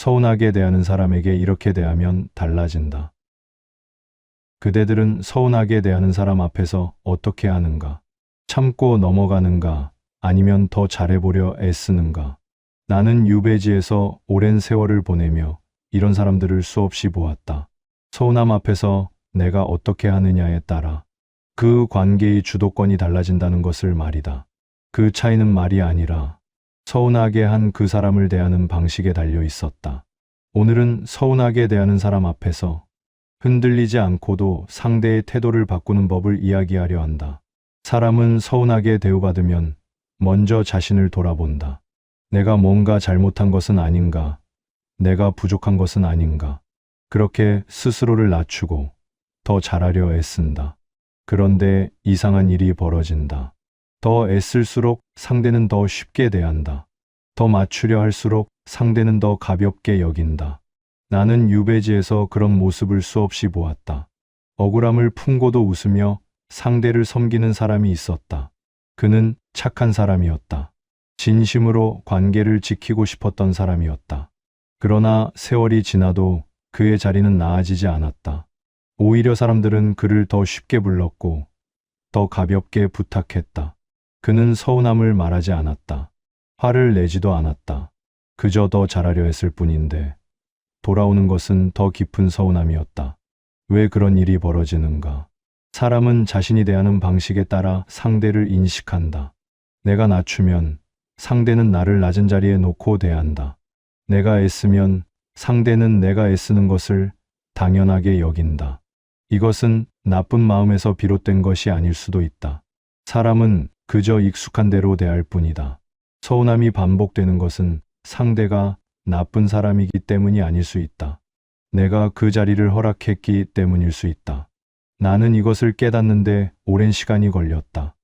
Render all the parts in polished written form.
서운하게 대하는 사람에게 이렇게 대하면 달라진다. 그대들은 서운하게 대하는 사람 앞에서 어떻게 하는가? 참고 넘어가는가? 아니면 더 잘해보려 애쓰는가? 나는 유배지에서 오랜 세월을 보내며 이런 사람들을 수없이 보았다. 서운함 앞에서 내가 어떻게 하느냐에 따라 그 관계의 주도권이 달라진다는 것을 말이다. 그 차이는 말이 아니라 서운하게 한 그 사람을 대하는 방식에 달려 있었다. 오늘은 서운하게 대하는 사람 앞에서 흔들리지 않고도 상대의 태도를 바꾸는 법을 이야기하려 한다. 사람은 서운하게 대우받으면 먼저 자신을 돌아본다. 내가 뭔가 잘못한 것은 아닌가? 내가 부족한 것은 아닌가? 그렇게 스스로를 낮추고 더 잘하려 애쓴다. 그런데 이상한 일이 벌어진다. 더 애쓸수록 상대는 더 쉽게 대한다. 더 맞추려 할수록 상대는 더 가볍게 여긴다. 나는 유배지에서 그런 모습을 수없이 보았다. 억울함을 품고도 웃으며 상대를 섬기는 사람이 있었다. 그는 착한 사람이었다. 진심으로 관계를 지키고 싶었던 사람이었다. 그러나 세월이 지나도 그의 자리는 나아지지 않았다. 오히려 사람들은 그를 더 쉽게 불렀고 더 가볍게 부탁했다. 그는 서운함을 말하지 않았다. 화를 내지도 않았다. 그저 더 잘하려 했을 뿐인데 돌아오는 것은 더 깊은 서운함이었다. 왜 그런 일이 벌어지는가? 사람은 자신이 대하는 방식에 따라 상대를 인식한다. 내가 낮추면 상대는 나를 낮은 자리에 놓고 대한다. 내가 애쓰면 상대는 내가 애쓰는 것을 당연하게 여긴다. 이것은 나쁜 마음에서 비롯된 것이 아닐 수도 있다. 사람은 그저 익숙한 대로 대할 뿐이다. 서운함이 반복되는 것은 상대가 나쁜 사람이기 때문이 아닐 수 있다. 내가 그 자리를 허락했기 때문일 수 있다. 나는 이것을 깨닫는데 오랜 시간이 걸렸다.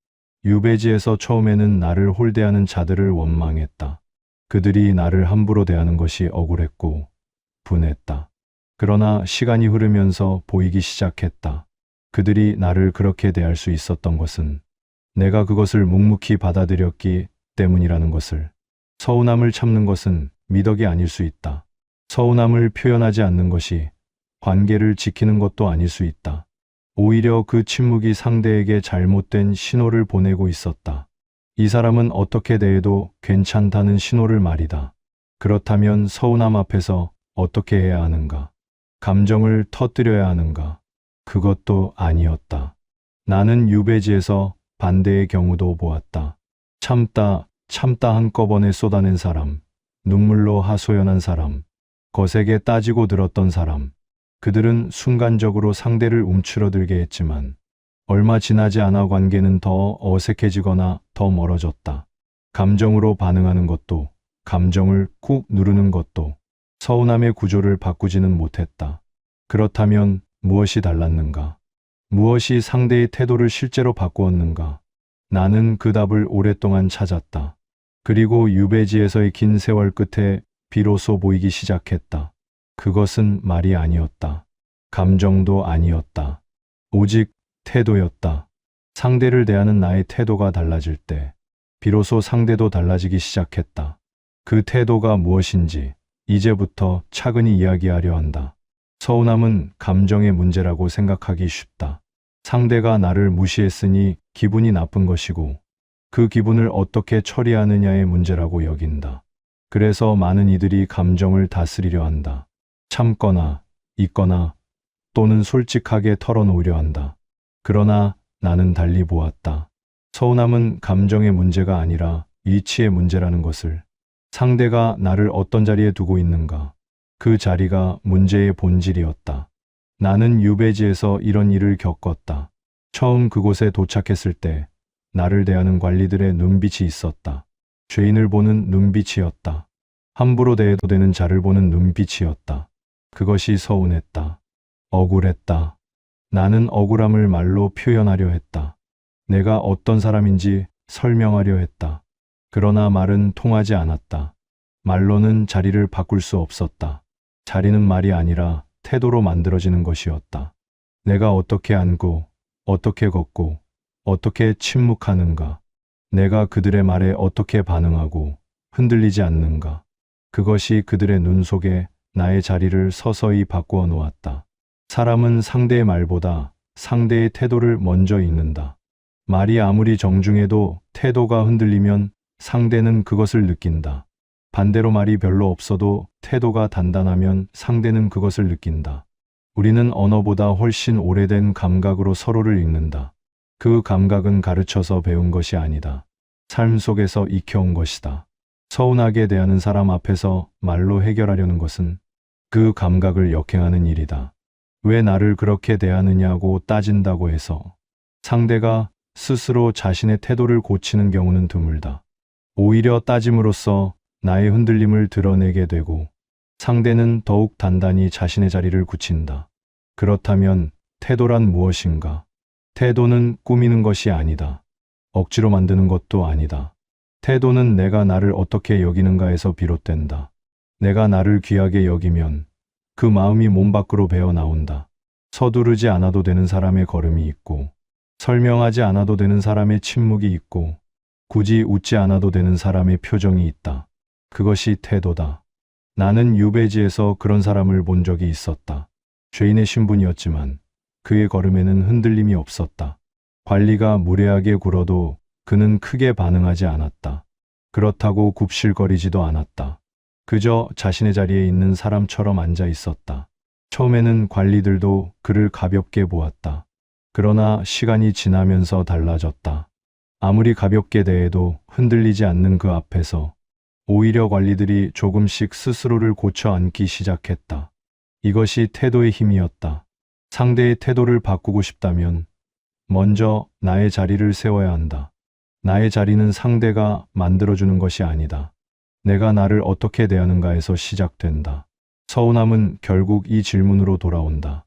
유배지에서 처음에는 나를 홀대하는 자들을 원망했다. 그들이 나를 함부로 대하는 것이 억울했고 분했다. 그러나 시간이 흐르면서 보이기 시작했다. 그들이 나를 그렇게 대할 수 있었던 것은 내가 그것을 묵묵히 받아들였기 때문이라는 것을. 서운함을 참는 것은 미덕이 아닐 수 있다. 서운함을 표현하지 않는 것이 관계를 지키는 것도 아닐 수 있다. 오히려 그 침묵이 상대에게 잘못된 신호를 보내고 있었다. 이 사람은 어떻게 대해도 괜찮다는 신호를 말이다. 그렇다면 서운함 앞에서 어떻게 해야 하는가? 감정을 터뜨려야 하는가? 그것도 아니었다. 나는 유배지에서 반대의 경우도 보았다. 참다 한꺼번에 쏟아낸 사람, 눈물로 하소연한 사람, 거세게 따지고 들었던 사람. 그들은 순간적으로 상대를 움츠러들게 했지만 얼마 지나지 않아 관계는 더 어색해지거나 더 멀어졌다. 감정으로 반응하는 것도, 감정을 꾹 누르는 것도 서운함의 구조를 바꾸지는 못했다. 그렇다면 무엇이 달랐는가? 무엇이 상대의 태도를 실제로 바꾸었는가? 나는 그 답을 오랫동안 찾았다. 그리고 유배지에서의 긴 세월 끝에 비로소 보이기 시작했다. 그것은 말이 아니었다. 감정도 아니었다. 오직 태도였다. 상대를 대하는 나의 태도가 달라질 때 비로소 상대도 달라지기 시작했다. 그 태도가 무엇인지 이제부터 차근히 이야기하려 한다. 서운함은 감정의 문제라고 생각하기 쉽다. 상대가 나를 무시했으니 기분이 나쁜 것이고 그 기분을 어떻게 처리하느냐의 문제라고 여긴다. 그래서 많은 이들이 감정을 다스리려 한다. 참거나 잊거나 또는 솔직하게 털어놓으려 한다. 그러나 나는 달리 보았다. 서운함은 감정의 문제가 아니라 위치의 문제라는 것을. 상대가 나를 어떤 자리에 두고 있는가? 그 자리가 문제의 본질이었다. 나는 유배지에서 이런 일을 겪었다. 처음 그곳에 도착했을 때 나를 대하는 관리들의 눈빛이 있었다. 죄인을 보는 눈빛이었다. 함부로 대해도 되는 자를 보는 눈빛이었다. 그것이 서운했다. 억울했다. 나는 억울함을 말로 표현하려 했다. 내가 어떤 사람인지 설명하려 했다. 그러나 말은 통하지 않았다. 말로는 자리를 바꿀 수 없었다. 자리는 말이 아니라 태도로 만들어지는 것이었다. 내가 어떻게 앉고, 어떻게 걷고, 어떻게 침묵하는가. 내가 그들의 말에 어떻게 반응하고 흔들리지 않는가. 그것이 그들의 눈 속에 나의 자리를 서서히 바꾸어 놓았다. 사람은 상대의 말보다 상대의 태도를 먼저 읽는다. 말이 아무리 정중해도 태도가 흔들리면 상대는 그것을 느낀다. 반대로 말이 별로 없어도 태도가 단단하면 상대는 그것을 느낀다. 우리는 언어보다 훨씬 오래된 감각으로 서로를 읽는다. 그 감각은 가르쳐서 배운 것이 아니다. 삶 속에서 익혀온 것이다. 서운하게 대하는 사람 앞에서 말로 해결하려는 것은 그 감각을 역행하는 일이다. 왜 나를 그렇게 대하느냐고 따진다고 해서 상대가 스스로 자신의 태도를 고치는 경우는 드물다. 오히려 따짐으로써 나의 흔들림을 드러내게 되고 상대는 더욱 단단히 자신의 자리를 굳힌다. 그렇다면 태도란 무엇인가? 태도는 꾸미는 것이 아니다. 억지로 만드는 것도 아니다. 태도는 내가 나를 어떻게 여기는가에서 비롯된다. 내가 나를 귀하게 여기면 그 마음이 몸 밖으로 배어 나온다. 서두르지 않아도 되는 사람의 걸음이 있고, 설명하지 않아도 되는 사람의 침묵이 있고, 굳이 웃지 않아도 되는 사람의 표정이 있다. 그것이 태도다. 나는 유배지에서 그런 사람을 본 적이 있었다. 죄인의 신분이었지만 그의 걸음에는 흔들림이 없었다. 관리가 무례하게 굴어도 그는 크게 반응하지 않았다. 그렇다고 굽실거리지도 않았다. 그저 자신의 자리에 있는 사람처럼 앉아 있었다. 처음에는 관리들도 그를 가볍게 보았다. 그러나 시간이 지나면서 달라졌다. 아무리 가볍게 대해도 흔들리지 않는 그 앞에서 오히려 관리들이 조금씩 스스로를 고쳐 앉기 시작했다. 이것이 태도의 힘이었다. 상대의 태도를 바꾸고 싶다면 먼저 나의 자리를 세워야 한다. 나의 자리는 상대가 만들어주는 것이 아니다. 내가 나를 어떻게 대하는가에서 시작된다. 서운함은 결국 이 질문으로 돌아온다.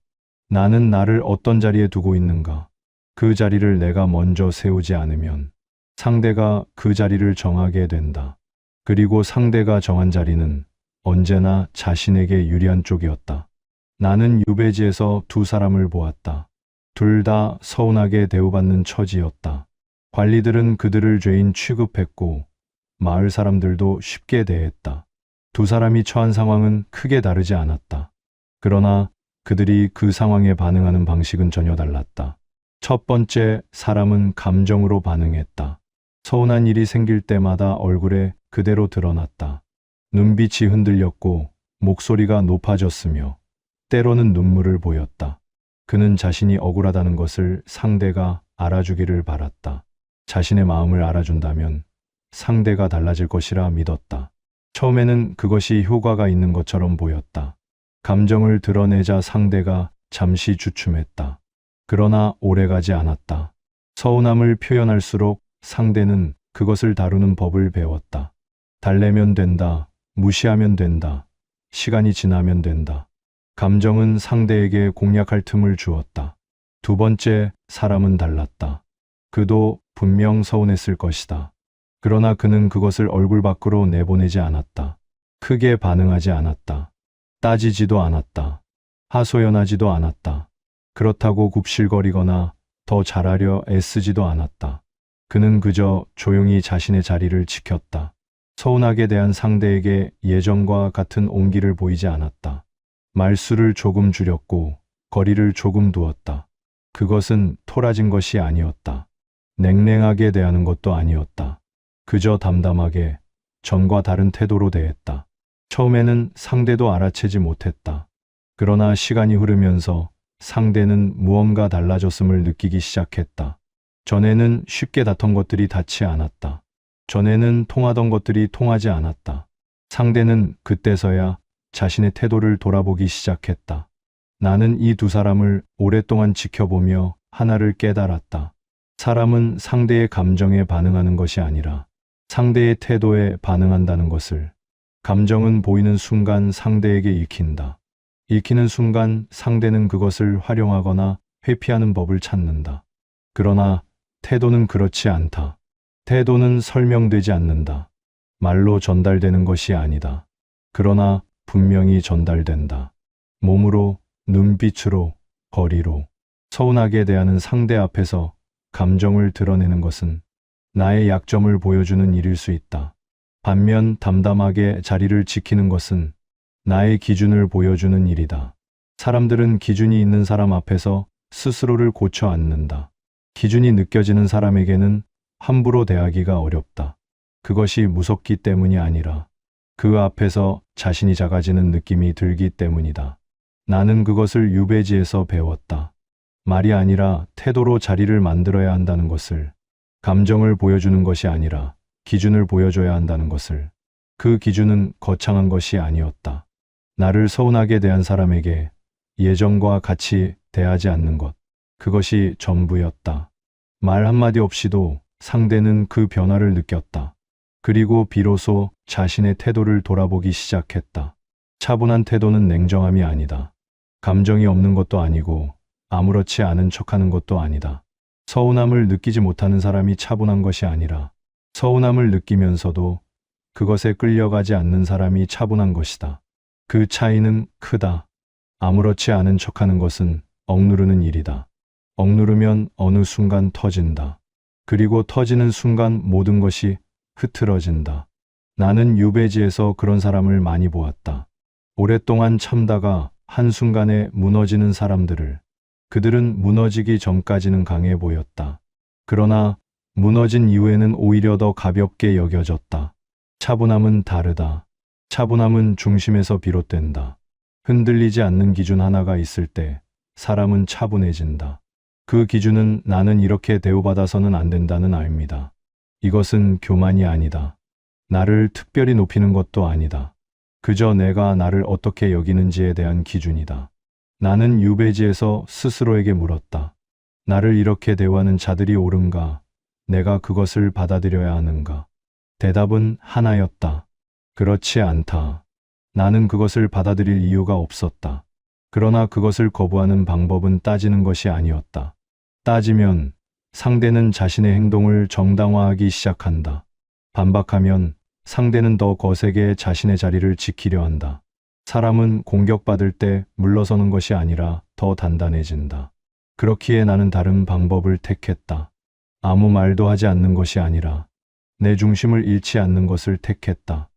나는 나를 어떤 자리에 두고 있는가? 그 자리를 내가 먼저 세우지 않으면 상대가 그 자리를 정하게 된다. 그리고 상대가 정한 자리는 언제나 자신에게 유리한 쪽이었다. 나는 유배지에서 두 사람을 보았다. 둘 다 서운하게 대우받는 처지였다. 관리들은 그들을 죄인 취급했고 마을 사람들도 쉽게 대했다. 두 사람이 처한 상황은 크게 다르지 않았다. 그러나 그들이 그 상황에 반응하는 방식은 전혀 달랐다. 첫 번째 사람은 감정으로 반응했다. 서운한 일이 생길 때마다 얼굴에 그대로 드러났다. 눈빛이 흔들렸고 목소리가 높아졌으며 때로는 눈물을 보였다. 그는 자신이 억울하다는 것을 상대가 알아주기를 바랐다. 자신의 마음을 알아준다면 상대가 달라질 것이라 믿었다. 처음에는 그것이 효과가 있는 것처럼 보였다. 감정을 드러내자 상대가 잠시 주춤했다. 그러나 오래가지 않았다. 서운함을 표현할수록 상대는 그것을 다루는 법을 배웠다. 달래면 된다. 무시하면 된다. 시간이 지나면 된다. 감정은 상대에게 공략할 틈을 주었다. 두 번째 사람은 달랐다. 그도 분명 서운했을 것이다. 그러나 그는 그것을 얼굴 밖으로 내보내지 않았다. 크게 반응하지 않았다. 따지지도 않았다. 하소연하지도 않았다. 그렇다고 굽실거리거나 더 잘하려 애쓰지도 않았다. 그는 그저 조용히 자신의 자리를 지켰다. 서운하게 대한 상대에게 예전과 같은 온기를 보이지 않았다. 말수를 조금 줄였고 거리를 조금 두었다. 그것은 토라진 것이 아니었다. 냉랭하게 대하는 것도 아니었다. 그저 담담하게 전과 다른 태도로 대했다. 처음에는 상대도 알아채지 못했다. 그러나 시간이 흐르면서 상대는 무언가 달라졌음을 느끼기 시작했다. 전에는 쉽게 다퉜던 것들이 닿지 않았다. 전에는 통하던 것들이 통하지 않았다. 상대는 그때서야 자신의 태도를 돌아보기 시작했다. 나는 이 두 사람을 오랫동안 지켜보며 하나를 깨달았다. 사람은 상대의 감정에 반응하는 것이 아니라 상대의 태도에 반응한다는 것을. 감정은 보이는 순간 상대에게 읽힌다. 읽히는 순간 상대는 그것을 활용하거나 회피하는 법을 찾는다. 그러나 태도는 그렇지 않다. 태도는 설명되지 않는다. 말로 전달되는 것이 아니다. 그러나 분명히 전달된다. 몸으로, 눈빛으로, 거리로. 서운하게 대하는 상대 앞에서 감정을 드러내는 것은 나의 약점을 보여주는 일일 수 있다. 반면 담담하게 자리를 지키는 것은 나의 기준을 보여주는 일이다. 사람들은 기준이 있는 사람 앞에서 스스로를 고쳐 앉는다. 기준이 느껴지는 사람에게는 함부로 대하기가 어렵다. 그것이 무섭기 때문이 아니라 그 앞에서 자신이 작아지는 느낌이 들기 때문이다. 나는 그것을 유배지에서 배웠다. 말이 아니라 태도로 자리를 만들어야 한다는 것을, 감정을 보여주는 것이 아니라 기준을 보여줘야 한다는 것을. 그 기준은 거창한 것이 아니었다. 나를 서운하게 대한 사람에게 예전과 같이 대하지 않는 것. 그것이 전부였다. 말 한마디 없이도 상대는 그 변화를 느꼈다. 그리고 비로소 자신의 태도를 돌아보기 시작했다. 차분한 태도는 냉정함이 아니다. 감정이 없는 것도 아니고 아무렇지 않은 척하는 것도 아니다. 서운함을 느끼지 못하는 사람이 차분한 것이 아니라 서운함을 느끼면서도 그것에 끌려가지 않는 사람이 차분한 것이다. 그 차이는 크다. 아무렇지 않은 척하는 것은 억누르는 일이다. 억누르면 어느 순간 터진다. 그리고 터지는 순간 모든 것이 흐트러진다. 나는 유배지에서 그런 사람을 많이 보았다. 오랫동안 참다가 한순간에 무너지는 사람들을. 그들은 무너지기 전까지는 강해 보였다. 그러나 무너진 이후에는 오히려 더 가볍게 여겨졌다. 차분함은 다르다. 차분함은 중심에서 비롯된다. 흔들리지 않는 기준 하나가 있을 때 사람은 차분해진다. 그 기준은 나는 이렇게 대우받아서는 안 된다는 아닙니다. 이것은 교만이 아니다. 나를 특별히 높이는 것도 아니다. 그저 내가 나를 어떻게 여기는지에 대한 기준이다. 나는 유배지에서 스스로에게 물었다. 나를 이렇게 대우하는 자들이 옳은가? 내가 그것을 받아들여야 하는가? 대답은 하나였다. 그렇지 않다. 나는 그것을 받아들일 이유가 없었다. 그러나 그것을 거부하는 방법은 따지는 것이 아니었다. 따지면 상대는 자신의 행동을 정당화하기 시작한다. 반박하면 상대는 더 거세게 자신의 자리를 지키려 한다. 사람은 공격받을 때 물러서는 것이 아니라 더 단단해진다. 그렇기에 나는 다른 방법을 택했다. 아무 말도 하지 않는 것이 아니라 내 중심을 잃지 않는 것을 택했다.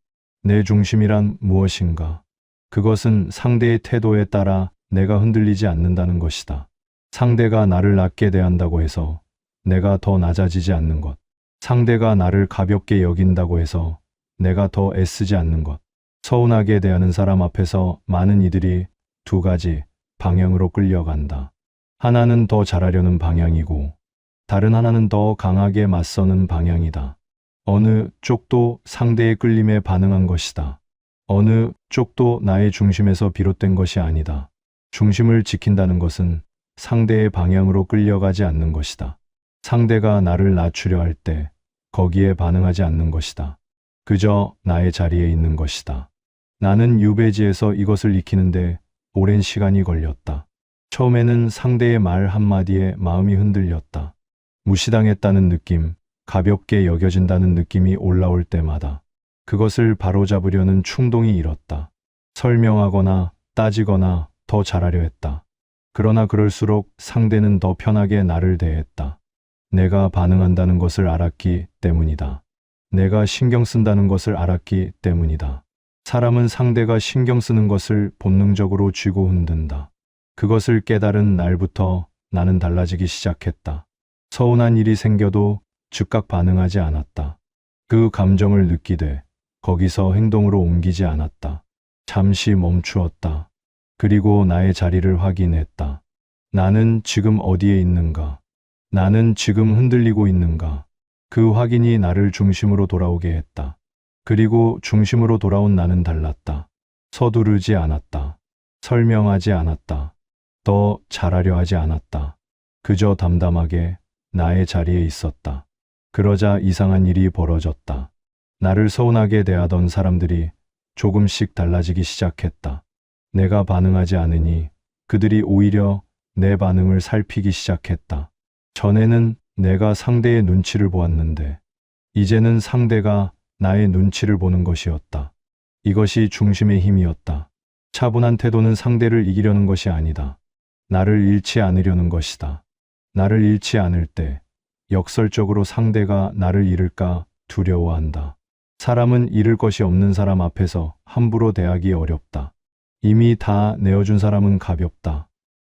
내 중심이란 무엇인가? 그것은 상대의 태도에 따라 내가 흔들리지 않는다는 것이다. 상대가 나를 낮게 대한다고 해서 내가 더 낮아지지 않는 것. 상대가 나를 가볍게 여긴다고 해서 내가 더 애쓰지 않는 것. 서운하게 대하는 사람 앞에서 많은 이들이 두 가지 방향으로 끌려간다. 하나는 더 잘하려는 방향이고 다른 하나는 더 강하게 맞서는 방향이다. 어느 쪽도 상대의 끌림에 반응한 것이다. 어느 쪽도 나의 중심에서 비롯된 것이 아니다. 중심을 지킨다는 것은 상대의 방향으로 끌려가지 않는 것이다. 상대가 나를 낮추려 할 때 거기에 반응하지 않는 것이다. 그저 나의 자리에 있는 것이다. 나는 유배지에서 이것을 익히는데 오랜 시간이 걸렸다. 처음에는 상대의 말 한마디에 마음이 흔들렸다. 무시당했다는 느낌, 가볍게 여겨진다는 느낌이 올라올 때마다 그것을 바로잡으려는 충동이 일었다. 설명하거나 따지거나 더 잘하려 했다. 그러나 그럴수록 상대는 더 편하게 나를 대했다. 내가 반응한다는 것을 알았기 때문이다. 내가 신경 쓴다는 것을 알았기 때문이다. 사람은 상대가 신경 쓰는 것을 본능적으로 쥐고 흔든다. 그것을 깨달은 날부터 나는 달라지기 시작했다. 서운한 일이 생겨도 즉각 반응하지 않았다. 그 감정을 느끼되 거기서 행동으로 옮기지 않았다. 잠시 멈추었다. 그리고 나의 자리를 확인했다. 나는 지금 어디에 있는가? 나는 지금 흔들리고 있는가? 그 확인이 나를 중심으로 돌아오게 했다. 그리고 중심으로 돌아온 나는 달랐다. 서두르지 않았다. 설명하지 않았다. 더 잘하려 하지 않았다. 그저 담담하게 나의 자리에 있었다. 그러자 이상한 일이 벌어졌다. 나를 서운하게 대하던 사람들이 조금씩 달라지기 시작했다. 내가 반응하지 않으니 그들이 오히려 내 반응을 살피기 시작했다. 전에는 내가 상대의 눈치를 보았는데 이제는 상대가 나의 눈치를 보는 것이었다. 이것이 중심의 힘이었다. 차분한 태도는 상대를 이기려는 것이 아니다. 나를 잃지 않으려는 것이다. 나를 잃지 않을 때 역설적으로 상대가 나를 잃을까 두려워한다. 사람은 잃을 것이 없는 사람 앞에서 함부로 대하기 어렵다. 이미 다 내어준 사람은 가볍다.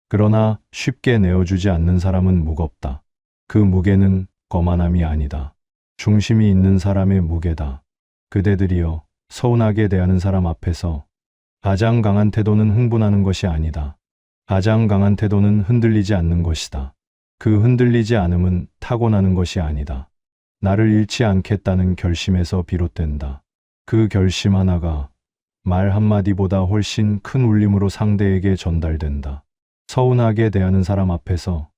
그러나 쉽게 내어주지 않는 사람은 무겁다. 그 무게는 거만함이 아니다. 중심이 있는 사람의 무게다. 그대들이여, 서운하게 대하는 사람 앞에서 가장 강한 태도는 흥분하는 것이 아니다. 가장 강한 태도는 흔들리지 않는 것이다. 그 흔들리지 않음은 타고나는 것이 아니다. 나를 잃지 않겠다는 결심에서 비롯된다. 그 결심 하나가 말 한마디보다 훨씬 큰 울림으로 상대에게 전달된다. 서운하게 대하는 사람 앞에서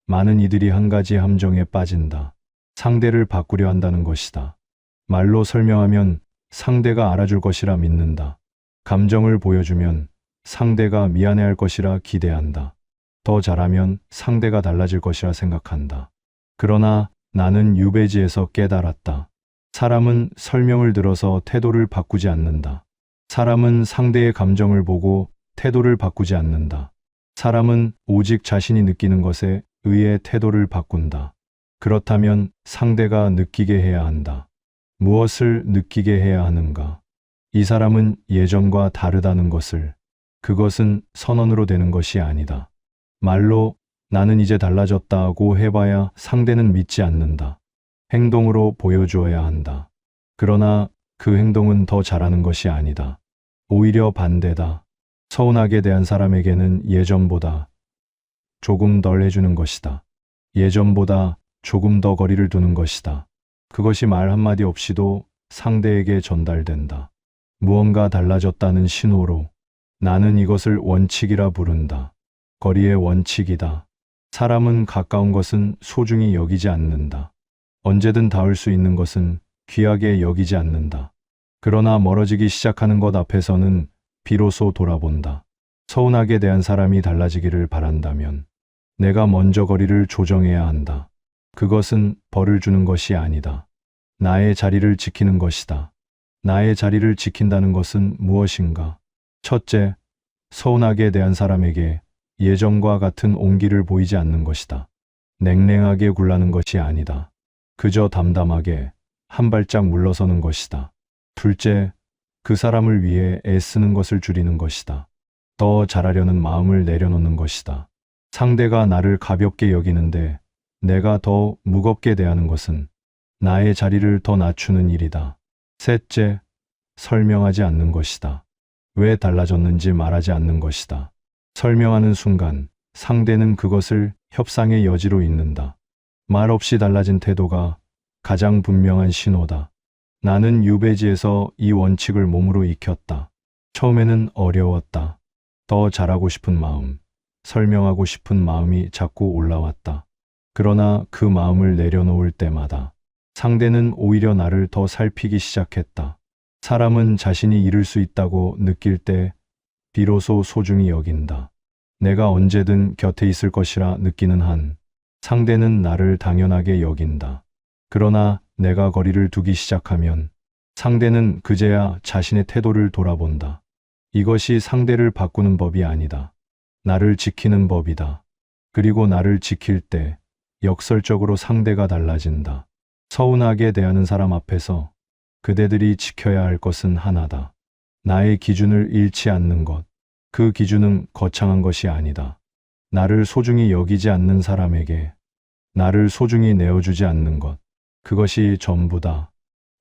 많은 이들이 한 가지 함정에 빠진다. 상대를 바꾸려 한다는 것이다. 말로 설명하면 상대가 알아줄 것이라 믿는다. 감정을 보여주면 상대가 미안해할 것이라 기대한다. 더 잘하면 상대가 달라질 것이라 생각한다. 그러나 나는 유배지에서 깨달았다. 사람은 설명을 들어서 태도를 바꾸지 않는다. 사람은 상대의 감정을 보고 태도를 바꾸지 않는다. 사람은 오직 자신이 느끼는 것에 의해 태도를 바꾼다. 그렇다면 상대가 느끼게 해야 한다. 무엇을 느끼게 해야 하는가? 이 사람은 예전과 다르다는 것을. 그것은 선언으로 되는 것이 아니다. 말로 나는 이제 달라졌다고 해봐야 상대는 믿지 않는다. 행동으로 보여주어야 한다. 그러나 그 행동은 더 잘하는 것이 아니다. 오히려 반대다. 서운하게 대한 사람에게는 예전보다 조금 덜 해주는 것이다. 예전보다 조금 더 거리를 두는 것이다. 그것이 말 한마디 없이도 상대에게 전달된다. 무언가 달라졌다는 신호로. 나는 이것을 원칙이라 부른다. 거리의 원칙이다. 사람은 가까운 것은 소중히 여기지 않는다. 언제든 닿을 수 있는 것은 귀하게 여기지 않는다. 그러나 멀어지기 시작하는 것 앞에서는 비로소 돌아본다. 서운하게 대한 사람이 달라지기를 바란다면 내가 먼저 거리를 조정해야 한다. 그것은 벌을 주는 것이 아니다. 나의 자리를 지키는 것이다. 나의 자리를 지킨다는 것은 무엇인가? 첫째, 서운하게 대한 사람에게 예전과 같은 온기를 보이지 않는 것이다. 냉랭하게 굴라는 것이 아니다. 그저 담담하게 한 발짝 물러서는 것이다. 둘째, 그 사람을 위해 애쓰는 것을 줄이는 것이다. 더 잘하려는 마음을 내려놓는 것이다. 상대가 나를 가볍게 여기는데 내가 더 무겁게 대하는 것은 나의 자리를 더 낮추는 일이다. 셋째, 설명하지 않는 것이다. 왜 달라졌는지 말하지 않는 것이다. 설명하는 순간 상대는 그것을 협상의 여지로 잊는다. 말 없이 달라진 태도가 가장 분명한 신호다. 나는 유배지에서 이 원칙을 몸으로 익혔다. 처음에는 어려웠다. 더 잘하고 싶은 마음, 설명하고 싶은 마음이 자꾸 올라왔다. 그러나 그 마음을 내려놓을 때마다 상대는 오히려 나를 더 살피기 시작했다. 사람은 자신이 잃을 수 있다고 느낄 때 비로소 소중히 여긴다. 내가 언제든 곁에 있을 것이라 느끼는 한 상대는 나를 당연하게 여긴다. 그러나 내가 거리를 두기 시작하면 상대는 그제야 자신의 태도를 돌아본다. 이것이 상대를 바꾸는 법이 아니다. 나를 지키는 법이다. 그리고 나를 지킬 때 역설적으로 상대가 달라진다. 서운하게 대하는 사람 앞에서 그대들이 지켜야 할 것은 하나다. 나의 기준을 잃지 않는 것. 그 기준은 거창한 것이 아니다. 나를 소중히 여기지 않는 사람에게 나를 소중히 내어주지 않는 것. 그것이 전부다.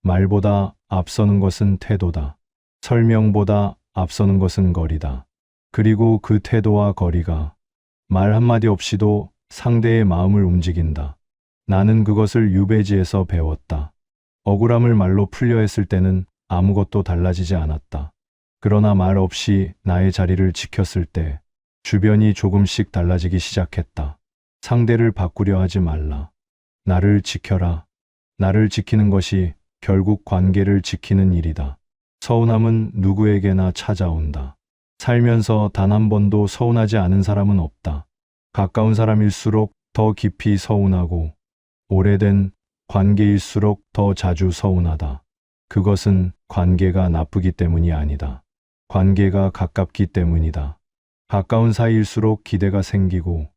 말보다 앞서는 것은 태도다. 설명보다 앞서는 것은 거리다. 그리고 그 태도와 거리가 말 한마디 없이도 상대의 마음을 움직인다. 나는 그것을 유배지에서 배웠다. 억울함을 말로 풀려 했을 때는 아무것도 달라지지 않았다. 그러나 말 없이 나의 자리를 지켰을 때 주변이 조금씩 달라지기 시작했다. 상대를 바꾸려 하지 말라. 나를 지켜라. 나를 지키는 것이 결국 관계를 지키는 일이다. 서운함은 누구에게나 찾아온다. 살면서 단 한 번도 서운하지 않은 사람은 없다. 가까운 사람일수록 더 깊이 서운하고 오래된 관계일수록 더 자주 서운하다. 그것은 관계가 나쁘기 때문이 아니다. 관계가 가깝기 때문이다. 가까운 사이일수록 기대가 생기고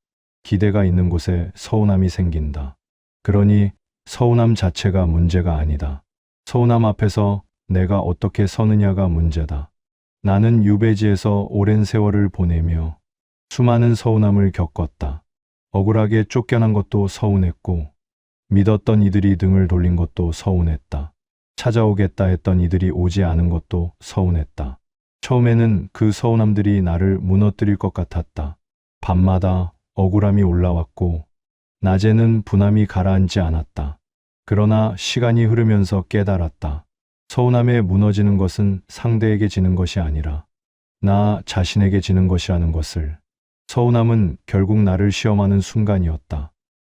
기대가 있는 곳에 서운함이 생긴다. 그러니 서운함 자체가 문제가 아니다. 서운함 앞에서 내가 어떻게 서느냐가 문제다. 나는 유배지에서 오랜 세월을 보내며 수많은 서운함을 겪었다. 억울하게 쫓겨난 것도 서운했고, 믿었던 이들이 등을 돌린 것도 서운했다. 찾아오겠다 했던 이들이 오지 않은 것도 서운했다. 처음에는 그 서운함들이 나를 무너뜨릴 것 같았다. 밤마다 억울함이 올라왔고, 낮에는 분함이 가라앉지 않았다. 그러나 시간이 흐르면서 깨달았다. 서운함에 무너지는 것은 상대에게 지는 것이 아니라 나 자신에게 지는 것이라는 것을. 서운함은 결국 나를 시험하는 순간이었다.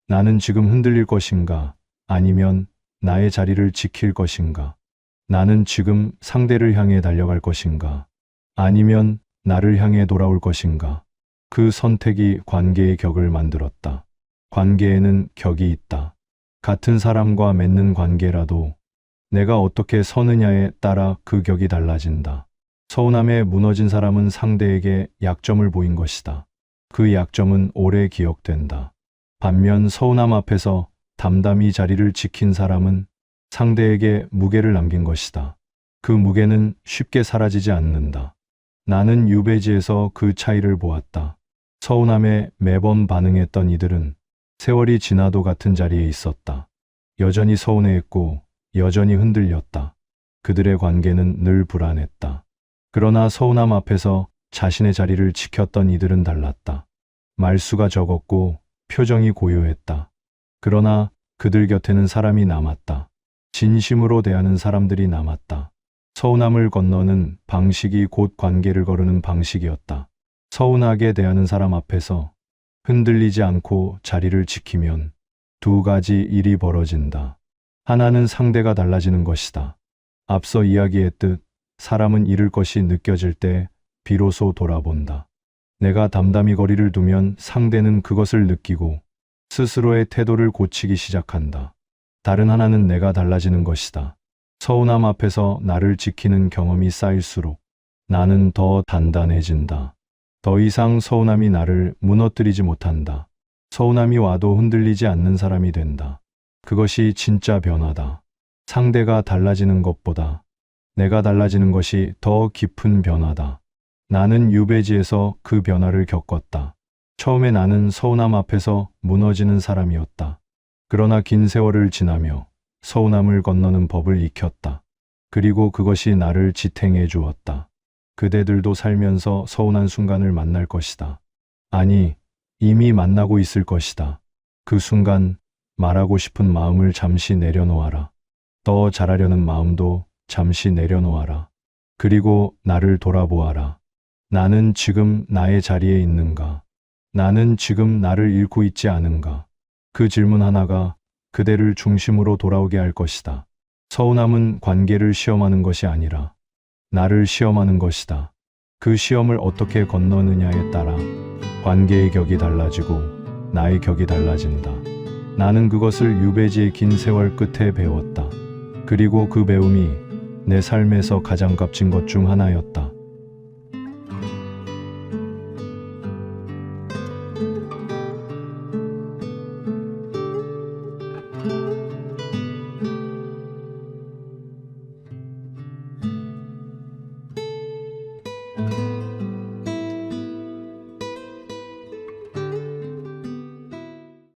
나는 지금 흔들릴 것인가? 아니면 나의 자리를 지킬 것인가? 나는 지금 상대를 향해 달려갈 것인가? 아니면 나를 향해 돌아올 것인가? 그 선택이 관계의 격을 만들었다. 관계에는 격이 있다. 같은 사람과 맺는 관계라도 내가 어떻게 서느냐에 따라 그 격이 달라진다. 서운함에 무너진 사람은 상대에게 약점을 보인 것이다. 그 약점은 오래 기억된다. 반면 서운함 앞에서 담담히 자리를 지킨 사람은 상대에게 무게를 남긴 것이다. 그 무게는 쉽게 사라지지 않는다. 나는 유배지에서 그 차이를 보았다. 서운함에 매번 반응했던 이들은 세월이 지나도 같은 자리에 있었다. 여전히 서운해했고 여전히 흔들렸다. 그들의 관계는 늘 불안했다. 그러나 서운함 앞에서 자신의 자리를 지켰던 이들은 달랐다. 말수가 적었고 표정이 고요했다. 그러나 그들 곁에는 사람이 남았다. 진심으로 대하는 사람들이 남았다. 서운함을 건너는 방식이 곧 관계를 거르는 방식이었다. 서운하게 대하는 사람 앞에서 흔들리지 않고 자리를 지키면 두 가지 일이 벌어진다. 하나는 상대가 달라지는 것이다. 앞서 이야기했듯 사람은 잃을 것이 느껴질 때 비로소 돌아본다. 내가 담담히 거리를 두면 상대는 그것을 느끼고 스스로의 태도를 고치기 시작한다. 다른 하나는 내가 달라지는 것이다. 서운함 앞에서 나를 지키는 경험이 쌓일수록 나는 더 단단해진다. 더 이상 서운함이 나를 무너뜨리지 못한다. 서운함이 와도 흔들리지 않는 사람이 된다. 그것이 진짜 변화다. 상대가 달라지는 것보다 내가 달라지는 것이 더 깊은 변화다. 나는 유배지에서 그 변화를 겪었다. 처음에 나는 서운함 앞에서 무너지는 사람이었다. 그러나 긴 세월을 지나며 서운함을 건너는 법을 익혔다. 그리고 그것이 나를 지탱해 주었다. 그대들도 살면서 서운한 순간을 만날 것이다. 아니, 이미 만나고 있을 것이다. 그 순간 말하고 싶은 마음을 잠시 내려놓아라. 더 잘하려는 마음도 잠시 내려놓아라. 그리고 나를 돌아보아라. 나는 지금 나의 자리에 있는가? 나는 지금 나를 잃고 있지 않은가? 그 질문 하나가 그대를 중심으로 돌아오게 할 것이다. 서운함은 관계를 시험하는 것이 아니라 나를 시험하는 것이다. 그 시험을 어떻게 건너느냐에 따라 관계의 격이 달라지고 나의 격이 달라진다. 나는 그것을 유배지의 긴 세월 끝에 배웠다. 그리고 그 배움이 내 삶에서 가장 값진 것 중 하나였다.